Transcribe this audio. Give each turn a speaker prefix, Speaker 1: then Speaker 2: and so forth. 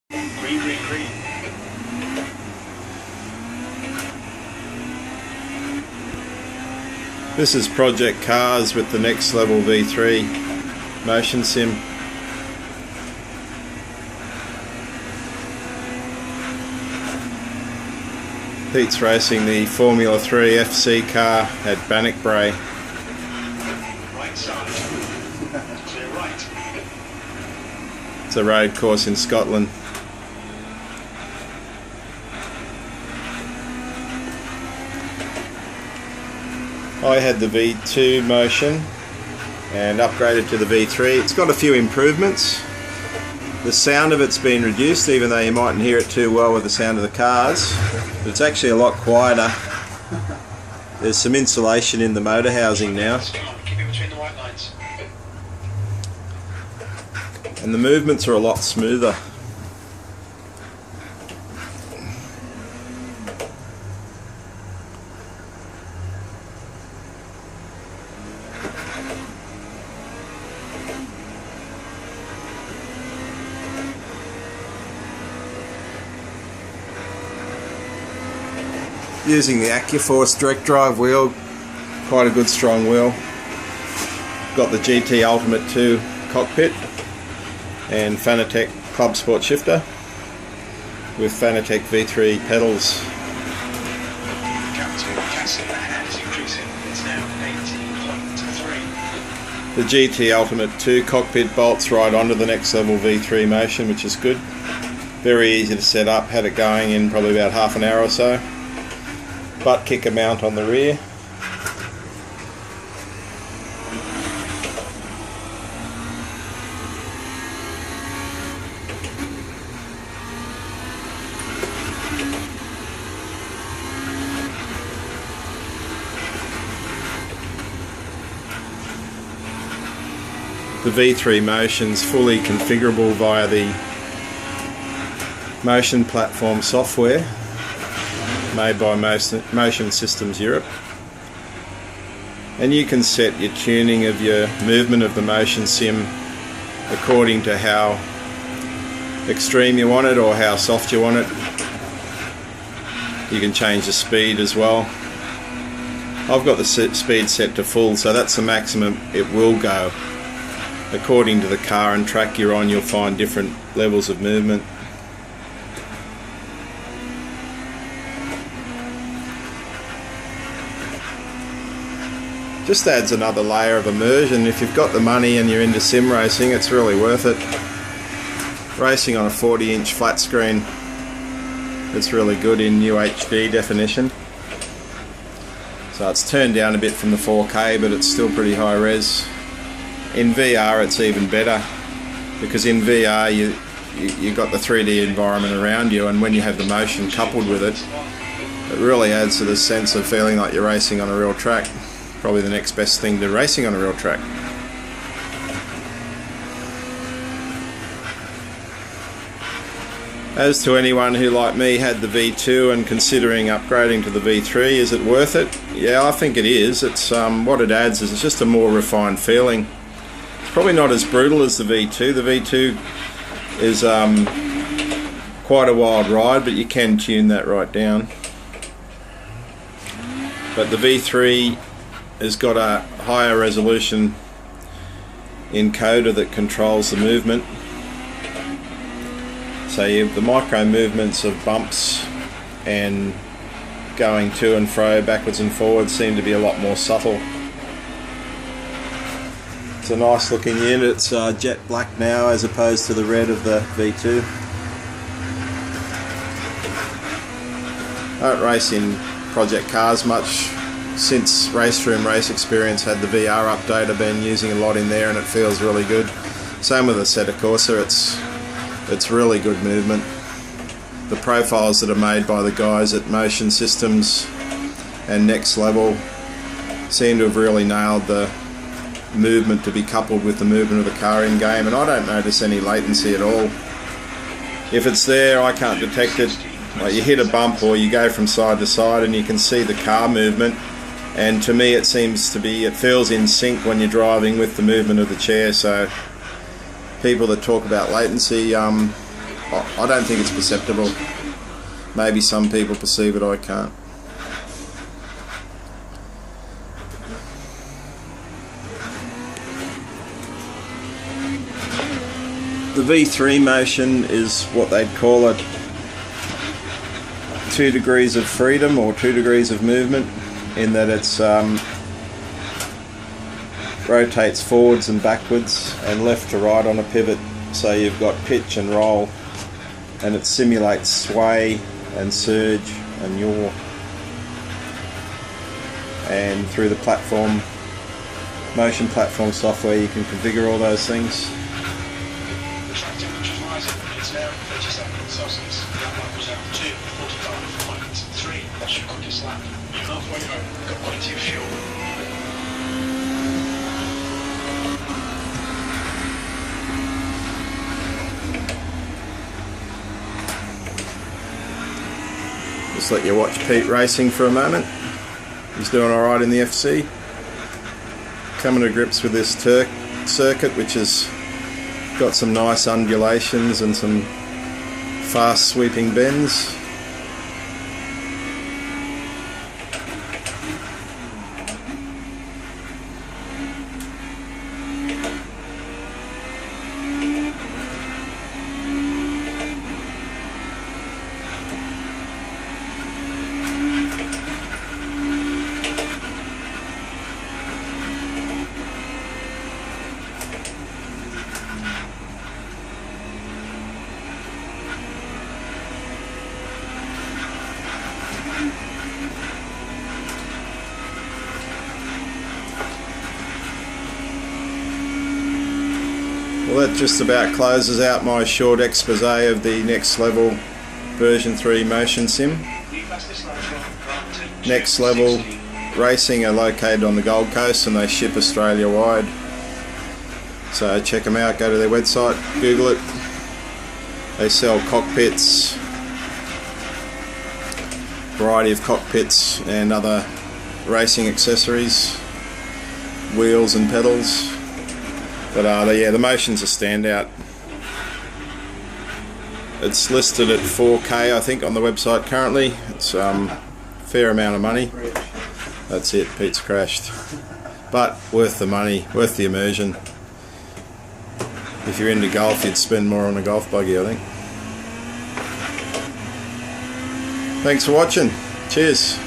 Speaker 1: Green, green, green.
Speaker 2: This is Project Cars with the Next Level V3 motion sim. Pete's racing the Formula 3 FC car at Bannockbrae.
Speaker 1: Right side. Clear right.
Speaker 2: It's a road course in Scotland. I had the V2 motion and upgraded to the V3. It's got a few improvements. The sound of it's been reduced, even though you mightn't hear it too well with the sound of the cars. But it's actually a lot quieter. There's some insulation in the motor housing now.
Speaker 1: Keep it between the white lines.
Speaker 2: And the movements are a lot smoother. Using the Accuforce direct drive wheel, quite a good strong wheel. Got the GT Ultimate 2 cockpit and Fanatec Club Sport shifter with Fanatec V3 pedals.
Speaker 1: Captain Castle ahead is increasing. It's now 18.3.
Speaker 2: The GT Ultimate 2 cockpit bolts right onto the Next Level V3 motion, which is good. Very easy to set up, had it going in probably about half an hour or so. Butt kicker mount on the rear. The V3 motion's fully configurable via the Motion Platform software made by Motion Systems Europe, and you can set your tuning of your movement of the motion sim according to how extreme you want it or how soft you want it. You can change the speed as well. I've got the speed set to full, so that's the maximum it will go. According to the car and track you're on, you'll find different levels of movement. Just adds another layer of immersion. If you've got the money and you're into sim racing, it's really worth it. Racing on a 40-inch flat screen, it's really good in UHD definition. So it's turned down a bit from the 4K, but it's still pretty high res. In VR it's even better, because in VR you got the 3D environment around you, and when you have the motion coupled with it, it really adds to the sense of feeling like you're racing on a real track. Probably the next best thing to racing on a real track. As to anyone who, like me, had the V2 and considering upgrading to the V3, is it worth it? Yeah, I think it is. It's what it adds is it's just a more refined feeling. It's probably not as brutal as the V2. The V2 is quite a wild ride, but you can tune that right down. But the V3 has got a higher resolution encoder that controls the movement. So you have the micro movements of bumps and going to and fro, backwards and forwards, seem to be a lot more subtle. It's a nice looking unit. It's jet black now as opposed to the red of the V2. I don't race in Project Cars much. Since Raceroom Race Experience had the VR update, I've been using a lot in there and it feels really good. Same with the Assetto Corsa, it's really good movement. The profiles that are made by the guys at Motion Systems and Next Level seem to have really nailed the movement to be coupled with the movement of the car in game, and I don't notice any latency at all. If it's there, I can't detect it. Like, you hit a bump or you go from side to side and you can see the car movement, and to me it feels in sync when you're driving with the movement of the chair. So people that talk about latency, I don't think it's perceptible. Maybe some people perceive it, I can't. The V3 motion is what they'd call it 2 degrees of freedom or 2 degrees of movement, in that it's rotates forwards and backwards and left to right on a pivot, so you've got pitch and roll, and it simulates sway and surge and yaw, and through the platform motion platform software you can configure all those things.
Speaker 1: The track temperature is rising. It's now 37 Celsius. That lap was out 2:45.3. That's your quickest lap. You're halfway home. Got plenty of fuel.
Speaker 2: Just let you watch Pete racing for a moment. He's doing alright in the FC. Coming to grips with this Turk circuit, which has got some nice undulations and some fast sweeping bends. Well, that just about closes out my short expose of the Next Level version 3 motion sim. Next Level Racing are located on the Gold Coast and they ship Australia wide. So check them out, go to their website, Google it. They sell cockpits, variety of cockpits and other racing accessories, wheels and pedals. But yeah, the motion's a standout. It's listed at 4K, I think, on the website currently. It's a fair amount of money. That's it, Pete's crashed. But worth the money, worth the immersion. If you're into golf, you'd spend more on a golf buggy, I think. Thanks for watching. Cheers.